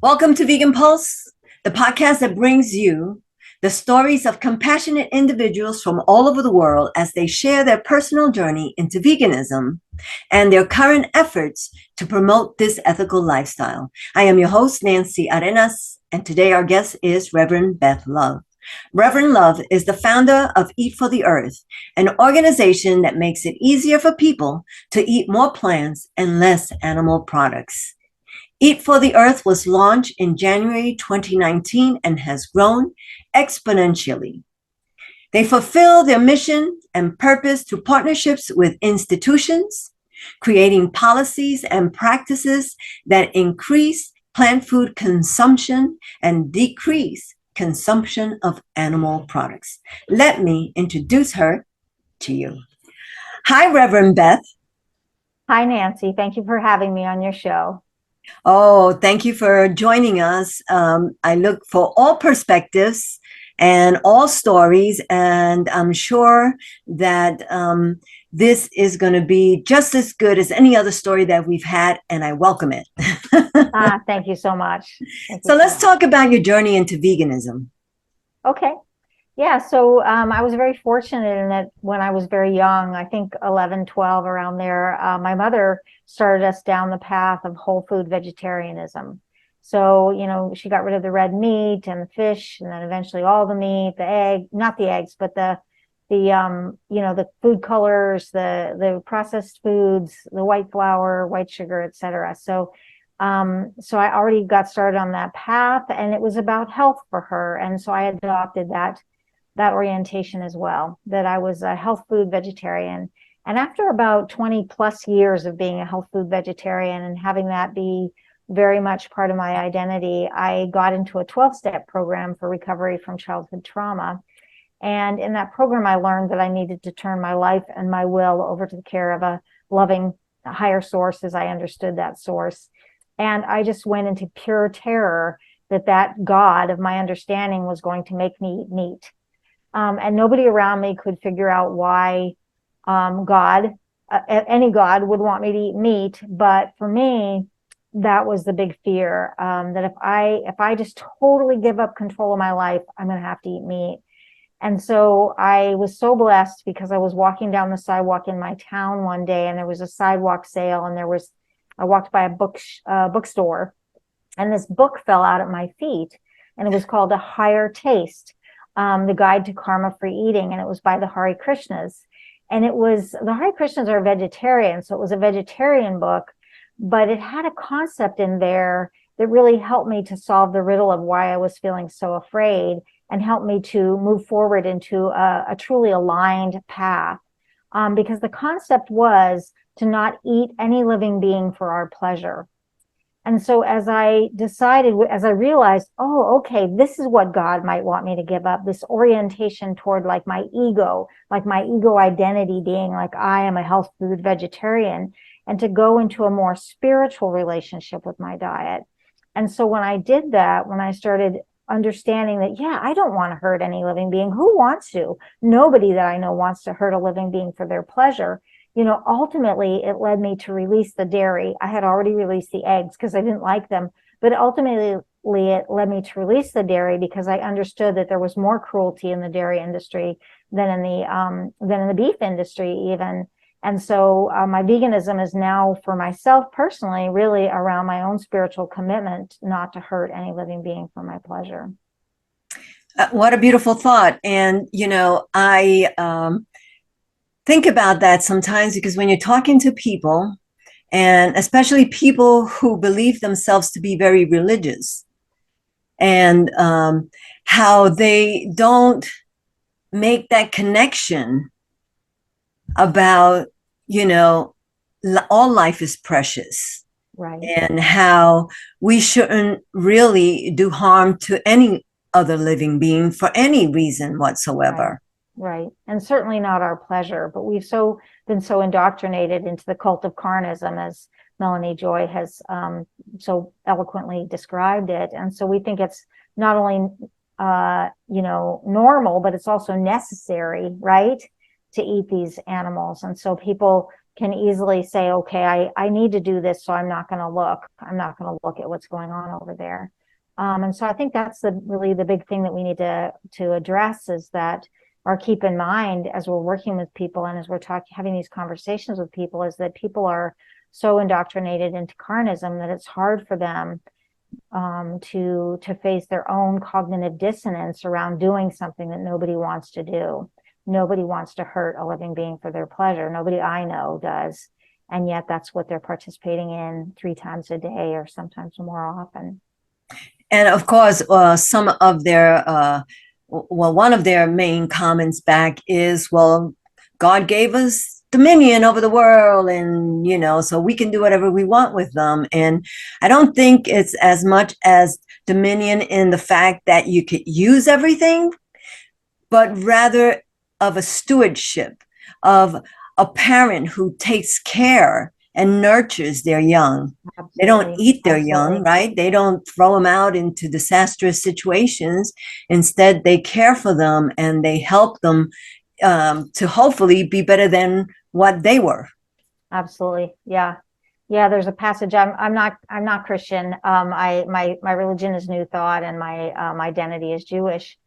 Welcome to Vegan Pulse, the podcast that brings you the stories of compassionate individuals from all over the world as they share their personal journey into veganism and their current efforts to promote this ethical lifestyle. I am your host, Nancy Arenas, and today our guest is Reverend Beth Love. Reverend Love is the founder of Eat for the Earth, an organization that makes it easier for people to eat more plants and less animal products. Eat for the Earth was launched in January 2019 and has grown exponentially. They fulfill their mission and purpose through partnerships with institutions, creating policies and practices that increase plant food consumption and decrease consumption of animal products. Let me introduce her to you. Hi, Reverend Beth. Hi, Nancy. Thank you for having me on your show. Oh, thank you for joining us. I look for all perspectives and all stories, and I'm sure that this is going to be just as good as any other story that we've had, and I welcome it. Thank you so much. So let's talk about your journey into veganism. Okay. Yeah, so I was very fortunate in that when I was very young, I think 11, 12, around there, my mother started us down the path of whole food vegetarianism. So, she got rid of the red meat and the fish, and then eventually all the meat, the egg, not the eggs, but the food colors, the processed foods, the white flour, white sugar, etc. So I already got started on that path, and it was about health for her. And so I adopted that orientation as well, that I was a health food vegetarian. And after about 20 plus years of being a health food vegetarian and having that be very much part of my identity, I got into a 12-step program for recovery from childhood trauma. And in that program, I learned that I needed to turn my life and my will over to the care of a loving higher source as I understood that source. And I just went into pure terror that God of my understanding was going to make me eat meat. And nobody around me could figure out why any God would want me to eat meat. But for me, that was the big fear, that if I just totally give up control of my life, I'm going to have to eat meat. And so I was so blessed because I was walking down the sidewalk in my town one day, and there was a sidewalk sale, and I walked by a bookstore, and this book fell out at my feet, and it was called A Higher Taste. The Guide to Karma-Free Eating, and it was by the Hare Krishnas. And the Hare Krishnas are vegetarians, so it was a vegetarian book, but it had a concept in there that really helped me to solve the riddle of why I was feeling so afraid, and helped me to move forward into a truly aligned path. Because the concept was to not eat any living being for our pleasure. And so as I realized, oh, okay, this is what God might want me to give up, this orientation toward like my ego identity being like, I am a health food vegetarian, and to go into a more spiritual relationship with my diet. And so when I did that, when I started understanding that, yeah, I don't want to hurt any living being. Who wants to? Nobody that I know wants to hurt a living being for their pleasure. Ultimately, it led me to release the dairy. I had already released the eggs because I didn't like them, but ultimately it led me to release the dairy because I understood that there was more cruelty in the dairy industry than in the beef industry even. And so my veganism is now, for myself personally, really around my own spiritual commitment not to hurt any living being for my pleasure. What a beautiful thought. And, I think about that sometimes because when you're talking to people, and especially people who believe themselves to be very religious, and how they don't make that connection about, all life is precious. Right. And how we shouldn't really do harm to any other living being for any reason whatsoever. Right. And certainly not our pleasure, but we've been so indoctrinated into the cult of carnism, as Melanie Joy has so eloquently described it. And so we think it's not only, normal, but it's also necessary, right, to eat these animals. And so people can easily say, okay, I need to do this, so I'm not going to look. I'm not going to look at what's going on over there. And so I think that's really the big thing that we need to address, is that, or keep in mind as we're working with people and as we're having these conversations with people, is that people are so indoctrinated into carnism that it's hard for them to face their own cognitive dissonance around doing something that nobody wants to do. Nobody wants to hurt a living being for their pleasure. Nobody I know does. And yet that's what they're participating in 3 times a day, or sometimes more often. And of course, some of their, one of their main comments back is, well, God gave us dominion over the world, and, so we can do whatever we want with them. And I don't think it's as much as dominion in the fact that you could use everything, but rather of a stewardship, of a parent who takes care and nurtures their young. Absolutely. They don't eat their young, right? They don't throw them out into disastrous situations. Instead, they care for them and they help them to hopefully be better than what they were. Absolutely. Yeah. Yeah, there's a passage. I'm not Christian. My religion is New Thought, and my identity is Jewish.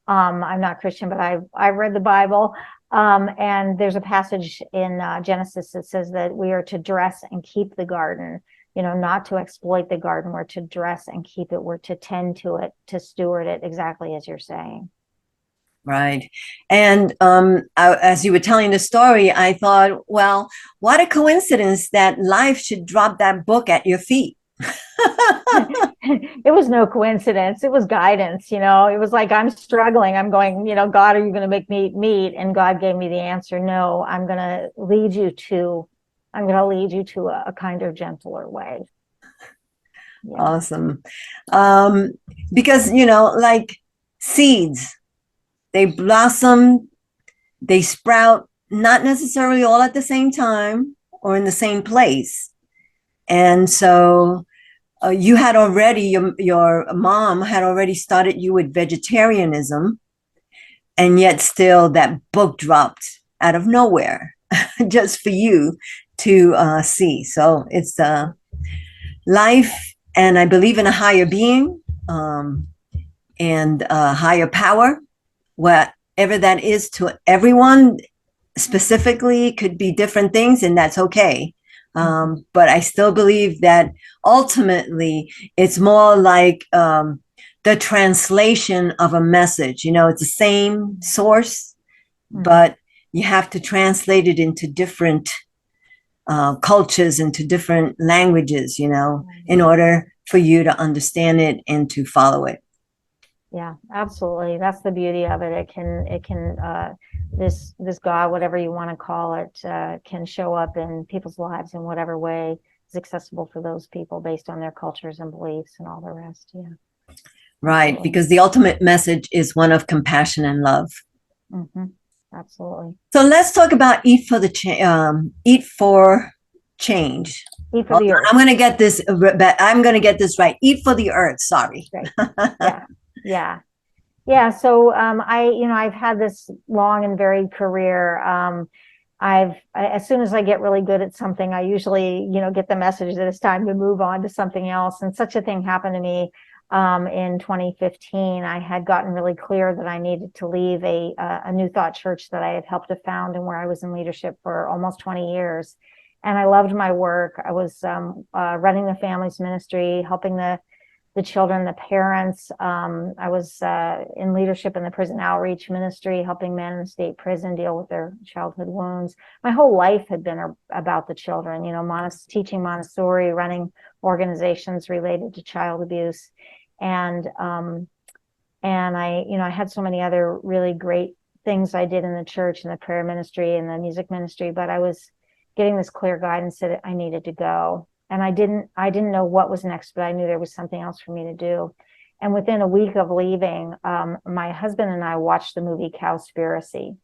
I'm not Christian, but I've read the Bible. And there's a passage in Genesis that says that we are to dress and keep the garden, not to exploit the garden. We're to dress and keep it. We're to tend to it, to steward it, exactly as you're saying. Right. And as you were telling the story, I thought, well, what a coincidence that life should drop that book at your feet. It was no coincidence. It was guidance. It was like, I'm struggling. I'm going, God, are you going to make me eat? And God gave me the answer. No, I'm going to lead you to a kinder, gentler way. Yeah. Awesome. Because, like seeds, they blossom, they sprout, not necessarily all at the same time or in the same place. And so you had already, your mom had already started you with vegetarianism, and yet still that book dropped out of nowhere just for you to see. So it's life, and I believe in a higher being and a higher power, whatever that is to everyone. Specifically, could be different things, and that's okay. But I still believe that ultimately it's more like the translation of a message. It's the same source, but you have to translate it into different cultures, into different languages, in order for you to understand it and to follow it. Yeah, absolutely. That's the beauty of it. It can this God, whatever you want to call it, can show up in people's lives in whatever way is accessible for those people based on their cultures and beliefs and all the rest. Yeah. Right. Absolutely. Because the ultimate message is one of compassion and love. Mm-hmm. Absolutely. So let's talk about eat for change. Eat for the earth. I'm going to get this. I'm going to get this right. Eat for the earth. Sorry. Right. Yeah. So I've had this long and varied career. As soon as I get really good at something, I usually get the message that it's time to move on to something else. And such a thing happened to me in 2015. I had gotten really clear that I needed to leave a New Thought church that I had helped to found and where I was in leadership for almost 20 years. And I loved my work. I was running the families ministry, helping the children, the parents. I was in leadership in the prison outreach ministry, helping men in the state prison deal with their childhood wounds. My whole life had been about the children, teaching Montessori, running organizations related to child abuse. And I had so many other really great things I did in the church and the prayer ministry and the music ministry, but I was getting this clear guidance that I needed to go. And I didn't know what was next, but I knew there was something else for me to do. And within a week of leaving, my husband and I watched the movie Cowspiracy.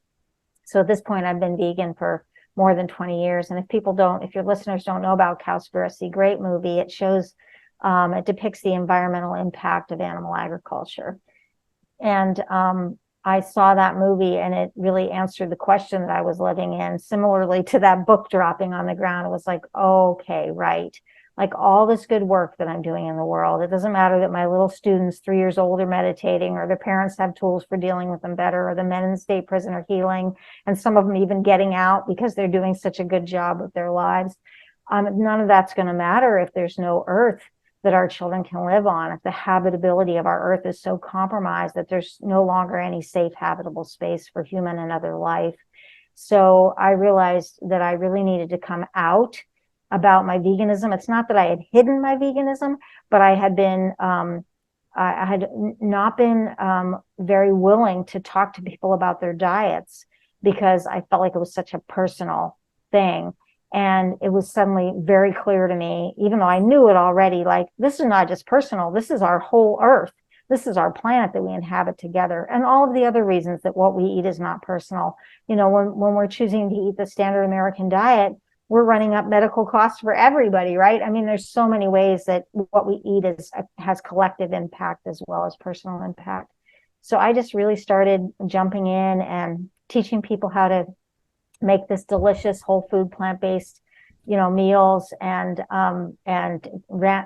So at this point, I've been vegan for more than 20 years. And if your listeners don't know about Cowspiracy, great movie. It shows, it depicts the environmental impact of animal agriculture. And I saw that movie and it really answered the question that I was living in. Similarly to that book dropping on the ground, it was like, okay, right. Like all this good work that I'm doing in the world. It doesn't matter that my little students, 3 years old, are meditating, or their parents have tools for dealing with them better, or the men in state prison are healing, and some of them even getting out because they're doing such a good job with their lives. None of that's going to matter if there's no earth that our children can live on, if the habitability of our earth is so compromised that there's no longer any safe habitable space for human and other life. So I realized that I really needed to come out about my veganism. It's not that I had hidden my veganism, but I had been I had not been very willing to talk to people about their diets because I felt like it was such a personal thing. And it was suddenly very clear to me, even though I knew it already, like, this is not just personal, this is our whole earth. This is our planet that we inhabit together. And all of the other reasons that what we eat is not personal. You know, when we're choosing to eat the standard American diet, we're running up medical costs for everybody, right? I mean, there's so many ways that what we eat has collective impact as well as personal impact. So I just really started jumping in and teaching people how to make this delicious whole food plant-based meals, and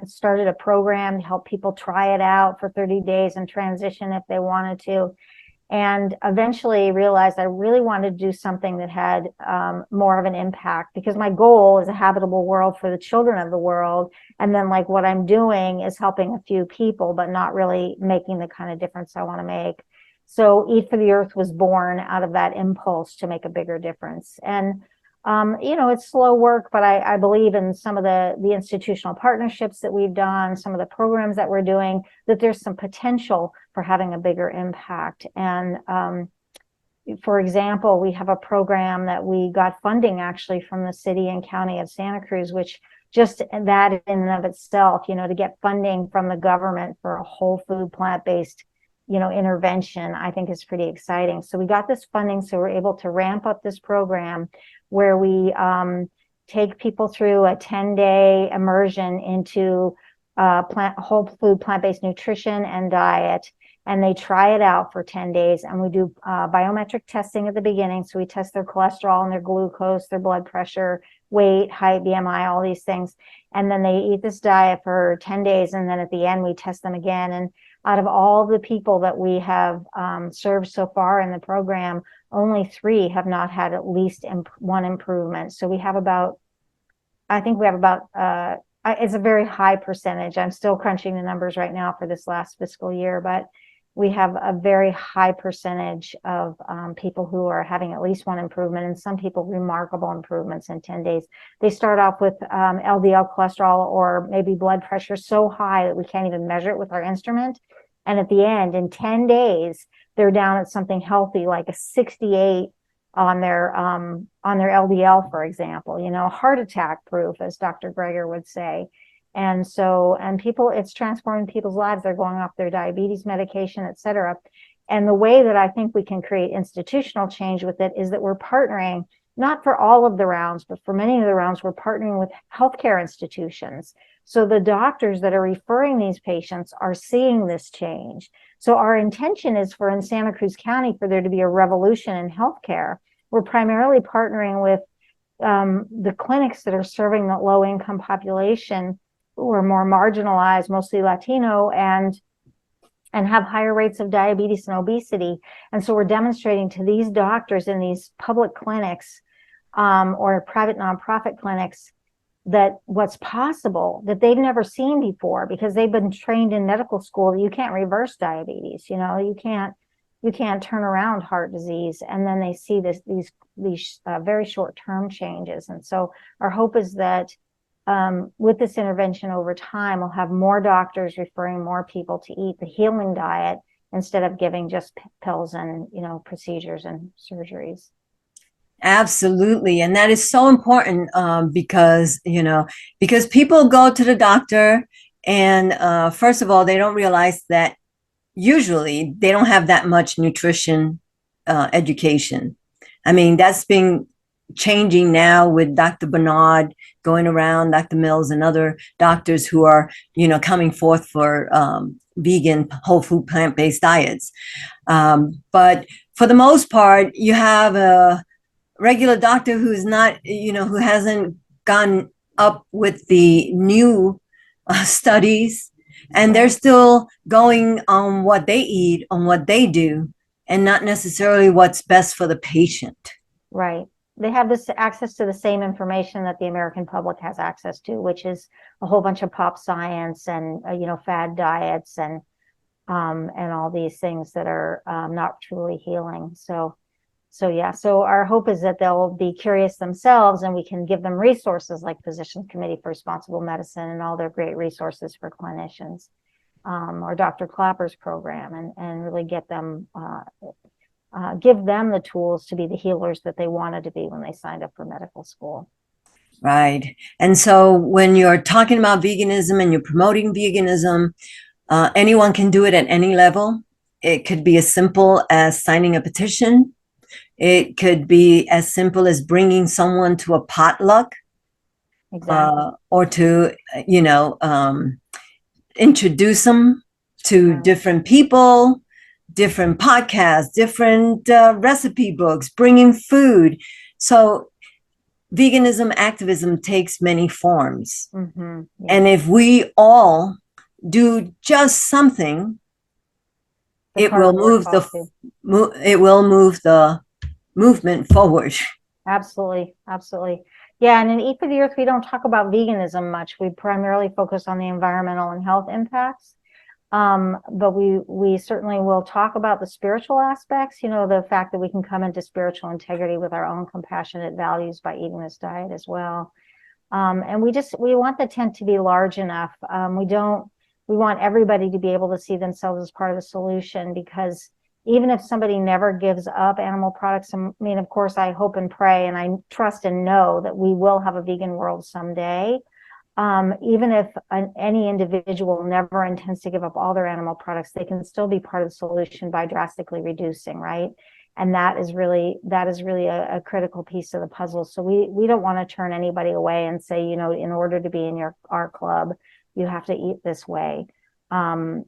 started a program to help people try it out for 30 days and transition if they wanted to, and eventually realized I really wanted to do something that had more of an impact, because my goal is a habitable world for the children of the world, and then like what I'm doing is helping a few people but not really making the kind of difference I want to make. So Eat for the Earth was born out of that impulse to make a bigger difference. And, it's slow work, but I believe in some of the institutional partnerships that we've done, some of the programs that we're doing, that there's some potential for having a bigger impact. And for example, we have a program that we got funding actually from the city and county of Santa Cruz, which just that in and of itself, to get funding from the government for a whole food plant-based intervention, I think is pretty exciting. So we got this funding, so we're able to ramp up this program where we take people through a 10-day immersion into whole food plant-based nutrition and diet, and they try it out for 10 days, and we do biometric testing at the beginning. So we test their cholesterol and their glucose, their blood pressure, weight, height, BMI, all these things, and then they eat this diet for 10 days, and then at the end we test them again. And out of all the people that we have served so far in the program, only 3 have not had at least one improvement. So we have about, it's a very high percentage. I'm still crunching the numbers right now for this last fiscal year, but we have a very high percentage of people who are having at least one improvement, and some people remarkable improvements in 10 days. They start off with LDL cholesterol or maybe blood pressure so high that we can't even measure it with our instrument. And at the end, in 10 days, they're down at something healthy, like a 68 on their LDL, for example, heart attack proof, as Dr. Greger would say. And so, people, it's transforming people's lives. They're going off their diabetes medication, et cetera. And the way that I think we can create institutional change with it is that we're partnering, not for all of the rounds, but for many of the rounds, we're partnering with healthcare institutions. So the doctors that are referring these patients are seeing this change. So our intention is for in Santa Cruz County for there to be a revolution in healthcare. We're primarily partnering with the clinics that are serving the low-income population who are more marginalized, mostly Latino, and have higher rates of diabetes and obesity. And so we're demonstrating to these doctors in these public clinics or private nonprofit clinics that what's possible that they've never seen before, because they've been trained in medical school that you can't reverse diabetes, you can't turn around heart disease. And then they see these very short-term changes. And so our hope is that with this intervention over time, we'll have more doctors referring more people to eat the healing diet instead of giving just pills and, procedures and surgeries. Absolutely. And that is so important because people go to the doctor and first of all, they don't realize that usually they don't have that much nutrition education. I mean, that's being changing now with Dr. Bernard going around, Dr. Mills and other doctors who are, coming forth for vegan, whole food, plant-based diets. But for the most part, you have a regular doctor who's not, who hasn't gone up with the new studies, and they're still going on what they eat, on what they do, and not necessarily what's best for the patient. Right. They have this access to the same information that the American public has access to, which is a whole bunch of pop science and fad diets and all these things that are not truly healing. So our hope is that they'll be curious themselves, and we can give them resources like Physicians Committee for Responsible Medicine and all their great resources for clinicians, or Dr. Clapper's program, and really get them. Give them the tools to be the healers that they wanted to be when they signed up for medical school. Right. And so when you're talking about veganism and you're promoting veganism, anyone can do it at any level. It could be as simple as signing a petition. It could be as simple as bringing someone to a potluck. Exactly. Or to, introduce them to different people, different podcasts, different recipe books, bringing food. So veganism activism takes many forms. Mm-hmm. Yeah. And if we all do just something, it will move the movement forward. Absolutely. Absolutely. Yeah. And in Eat for the Earth, we don't talk about veganism much. We primarily focus on the environmental and health impacts. But we certainly will talk about the spiritual aspects, the fact that we can come into spiritual integrity with our own compassionate values by eating this diet as well. And we want the tent to be large enough. We want everybody to be able to see themselves as part of the solution, because even if somebody never gives up animal products, I mean, of course, I hope and pray and I trust and know that we will have a vegan world someday. Even if any individual never intends to give up all their animal products, they can still be part of the solution by drastically reducing, right? And that is really a critical piece of the puzzle. So we don't want to turn anybody away and say, in order to be in our club, you have to eat this way. And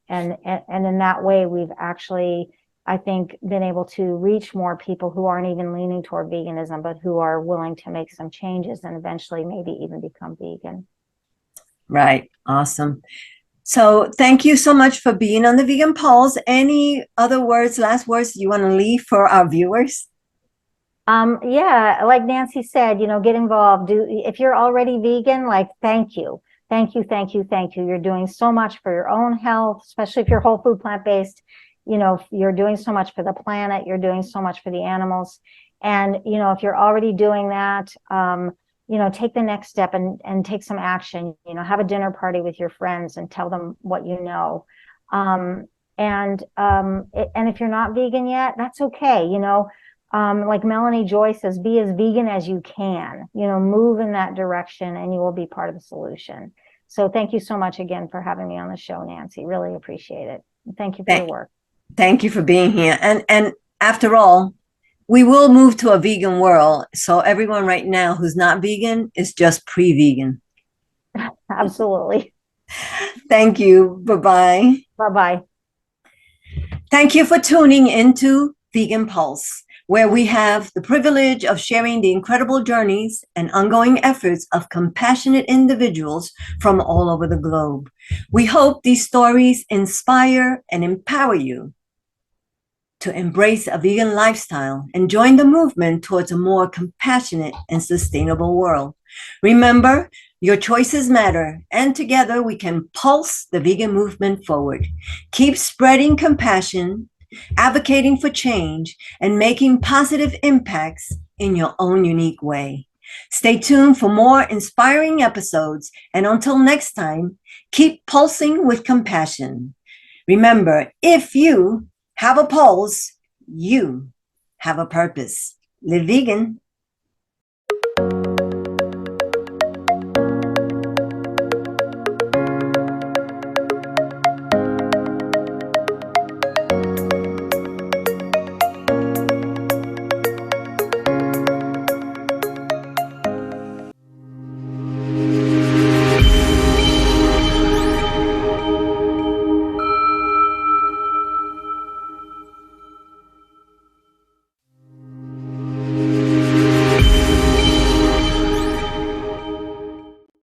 in that way, we've actually, I think, been able to reach more people who aren't even leaning toward veganism, but who are willing to make some changes and eventually maybe even become vegan. Right. Awesome. So thank you so much for being on the Vegan Pulse. Any other last words you want to leave for our viewers? Yeah, like Nancy said, get involved. If you're already vegan, thank you. Thank you, thank you, thank you. You're doing so much for your own health, especially if you're whole food plant-based. You're doing so much for the planet, you're doing so much for the animals. And, if you're already doing that, take the next step and take some action, have a dinner party with your friends and tell them what you know. And if you're not vegan yet, that's okay. Like Melanie Joy says, be as vegan as you can, move in that direction and you will be part of the solution. So thank you so much again for having me on the show, Nancy. Really appreciate it. Thank you for your work. Thank you for being here. And after all, we will move to a vegan world. So everyone right now who's not vegan is just pre-vegan. Absolutely. Thank you. Bye-bye. Bye-bye. Thank you for tuning into Vegan Pulse, where we have the privilege of sharing the incredible journeys and ongoing efforts of compassionate individuals from all over the globe. We hope these stories inspire and empower you to embrace a vegan lifestyle and join the movement towards a more compassionate and sustainable world. Remember, your choices matter, and together we can pulse the vegan movement forward. Keep spreading compassion, advocating for change, and making positive impacts in your own unique way. Stay tuned for more inspiring episodes, and until next time, keep pulsing with compassion. Remember, if you have a pulse, you have a purpose. Live vegan.